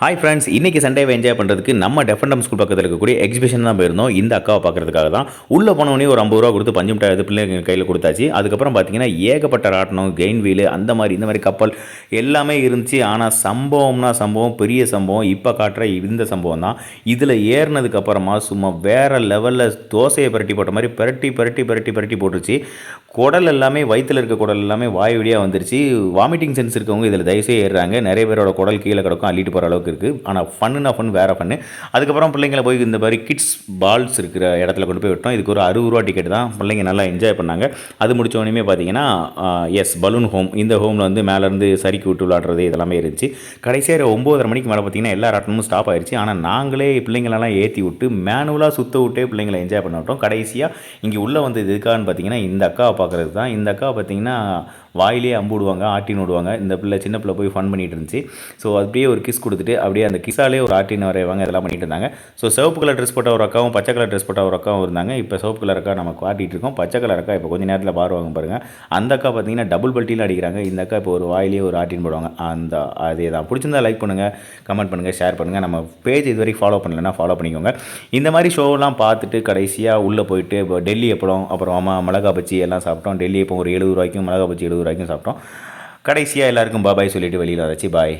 Hi friends, இன்றைக்கி சண்டேவை enjoy பண்ணுறதுக்கு நம்ம டெஃபண்டம் ஸ்கூல் பக்கத்தில் இருக்கக்கூடிய எக்ஸிபிஷன் தான் போயிருந்தோம். இந்த அக்காவை பார்க்குறதுக்காக தான். உள்ளே போனோடனே ஒரு 50 ரூபா கொடுத்து பஞ்சு மிட்டாய் எடுத்து பிள்ளைங்க கையில் கொடுத்தாச்சு. அதுக்கப்புறம் பார்த்தீங்கன்னா ஏகப்பட்ட ராட்டனம், கெயின் வீலு, அந்த மாதிரி கப்பல் எல்லாமே இருந்துச்சு. ஆனால் சம்பவம்னா சம்பவம், பெரிய சம்பவம் இப்போ காட்டுற இந்த சம்பவம் தான். இதில் ஏறினதுக்கப்புறமா சும்மா வேறு லெவலில் தோசையை பரட்டி போட்ட மாதிரி பரட்டி போட்டுருச்சு. குடல் எல்லாமே, வயிற்றில் இருக்க குடல் எல்லாமே வாய் வழியாக வந்துருச்சு. வாமிட்டிங் சென்ஸ் இருக்கவங்க இதில் தயவுசெய்து ஏறுறாங்க. நிறைய பேரோட குடல் கீழே கிடக்கும், அள்ளிட்டு போகிற அளவுக்கு இருக்குது. ஆனால் ஃபன்னுனா ஃபன், வேறு ஃபன்னு. அதுக்கப்புறம் பிள்ளைங்களை போய் இந்த மாதிரி கிட்ஸ் பால்ஸ் இருக்கிற இடத்துல கொண்டு போய் விட்டோம். இதுக்கு ஒரு 60 ரூபா டிக்கெட் தான். பிள்ளைங்க நல்லா என்ஜாய் பண்ணாங்க. அது முடித்தோடனே பார்த்தீங்கன்னா பலூன் ஹோம். இந்த ஹோமில் வந்து மேலேருந்து சறுக்கி விட்டு விளாட்றது இதெல்லாமே இருந்துச்சு. கடைசியாக 9:30 மணிக்கு மேலே பார்த்தீங்கன்னா எல்லா ராட்டனமும் ஸ்டாப் ஆயிடுச்சு. ஆனால் நாங்களே பிள்ளைங்களெல்லாம் ஏற்றி விட்டு மேனுவலாக சுற்ற விட்டே பிள்ளைங்களை என்ஜாய் பண்ண விட்டோம். கடைசியாக இங்கே உள்ளே வந்து எதுக்கான்னு பார்த்தீங்கன்னா இந்த அக்காவை பார்க்குறது தான். இந்த அக்காவை பார்த்தீங்கன்னா வாயிலே அம்பு விடுவாங்க, ஆட்டின்னு விடுவாங்க. இந்த பிள்ளை சின்ன பிள்ளை போய் ஃபன் பண்ணிகிட்டு இருந்துச்சு. ஸோ அப்படியே ஒரு கிஸ் கொடுத்துட்டு அப்படியே அந்த கிஸாலே ஒரு ஆட்டின்னு வரைவாங்க, இதெல்லாம் பண்ணிட்டு இருந்தாங்க. ஸோ சிவப்பு கலர் ட்ரெஸ் போட்ட ஒரு அக்காவும் பச்சை கலர் ட்ரெஸ் போட்ட ஒரு அக்காவும் இருந்தாங்க. இப்போ சிவப்பு கலர் அக்கா நம்ம காட்டிகிட்டு இருக்கோம். பச்சை கலர் அக்கா இப்போ கொஞ்சம் நேரத்தில் பாருவாங்க பாருங்கள். அந்த அக்கா பார்த்தீங்கன்னா டபுள் பல்ட்டியில் அடிக்கிறாங்க. இந்த அக்கா இப்போ ஒரு வாயிலே ஒரு ஆட்டின்னு போடுவாங்க. அதே தான். பிடிச்சிருந்தா லைக் பண்ணுங்கள், கமெண்ட் பண்ணுங்கள், ஷேர் பண்ணுங்கள். நம்ம பேஜ் இது வரைக்கும் ஃபாலோ பண்ணலைன்னா ஃபாலோ பண்ணிக்கோங்க. இந்த மாதிரி ஷோவெல்லாம் பார்த்துட்டு கடைசியாக உள்ளே போயிட்டு இப்போ டெல்லி எப்படம், அப்புறம் மிளகா பச்சி எல்லாம் சாப்பிட்டோம். டெல்லி இப்போ ஒரு 70 ரூபாய்க்கும், மிளகா பச்சி 70 ரூபாய்க்கும் சாப்பிட்டோம். கடைசியாக எல்லாருக்கும் பாய் சொல்லிவிட்டு வெளியில் வச்சு பாய்.